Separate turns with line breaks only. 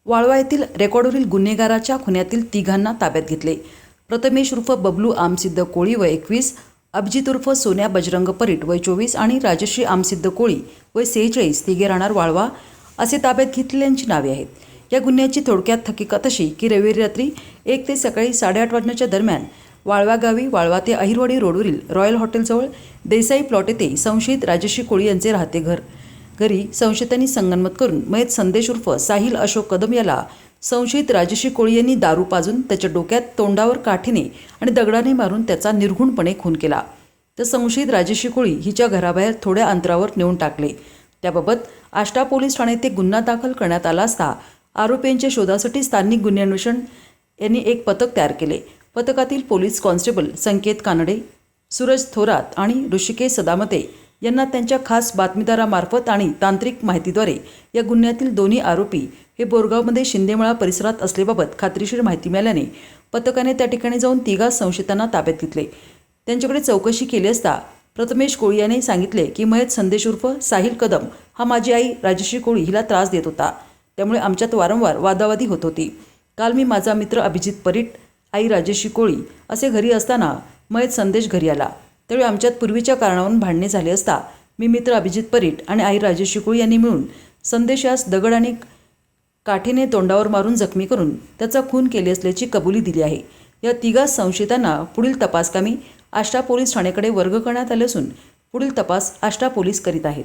वाळवा येथील रेकॉर्डवरील गुन्हेगाराच्या खुन्यातील तिघांना ताब्यात घेतले। प्रथमेश उर्फ बबलू आमसिद्ध कोळी वय 21, अभिजित उर्फ सोन्या बजरंग परीट वय 24 आणि राजश्री आमसिद्ध कोळी वय 46 तिघे राहणार वाळवा असे ताब्यात घेतलेल्यांची नावे आहेत। या गुन्ह्याची थोडक्यात हकीकत अशी की रविवारी रात्री 1 ते सकाळी 8:30 वाजण्याच्या दरम्यान वाळवा गावी वाळवा ते अहिरवाडी रोडवरील रॉयल हॉटेलजवळ देसाई प्लॉट येथे संशयित राजश्री कोळी यांचे राहते घरी संशयितांनी संगनमत करून मयत संदेश उर्फ साहिल अशोक कदम याला संशयित राजश्री कोळी यांनी दारू पाजून त्याच्या डोक्यात तोंडावर काठीने आणि दगडाने मारून त्याचा निर्घृणपणे खून केला। तर संशयित राजश्री कोळी हिच्या घराबाहेर थोड्या अंतरावर नेऊन टाकले। त्याबाबत आष्टा पोलीस ठाणे येथे गुन्हा दाखल करण्यात आला असता आरोपींच्या शोधासाठी स्थानिक गुन्हे अन्वेषण यांनी एक पथक तयार केले। पथकातील पोलीस कॉन्स्टेबल संकेत कानडे, सूरज थोरात आणि ऋषिकेश सदामते यांना त्यांच्या खास बातमीदारामार्फत आणि तांत्रिक माहितीद्वारे या गुन्ह्यातील दोन्ही आरोपी हे बोरगावमध्ये शिंदेमळा परिसरात असल्याबाबत खात्रीशीर माहिती मिळाल्याने पथकाने त्या ठिकाणी जाऊन तिघा संशयितांना ताब्यात घेतले। त्यांच्याकडे चौकशी केली असता प्रथमेश कोळी याने सांगितले की मयत संदेश उर्फ साहिल कदम हा माझी आई राजश्री कोळी हिला त्रास देत होता, त्यामुळे आमच्यात वारंवार वादावादी होत होती। काल मी माझा मित्र अभिजित परीट, आई राजश्री कोळी असे घरी असताना मयत संदेश घरी आला। त्यावेळी आमच्यात पूर्वीच्या कारणावरून भांडणे झाले असता मी मित्र अभिजित परीट आणि आई राजश्री कोळी यांनी मिळून संदेश यास दगड आणि काठीने तोंडावर मारून जखमी करून त्याचा खून केले असल्याची कबुली दिली आहे। या तिघा संशयितांना पुढील तपासकामी आष्टा पोलीस ठाण्याकडे वर्ग करण्यात आले असून पुढील तपास आष्टा पोलीस करीत आहेत।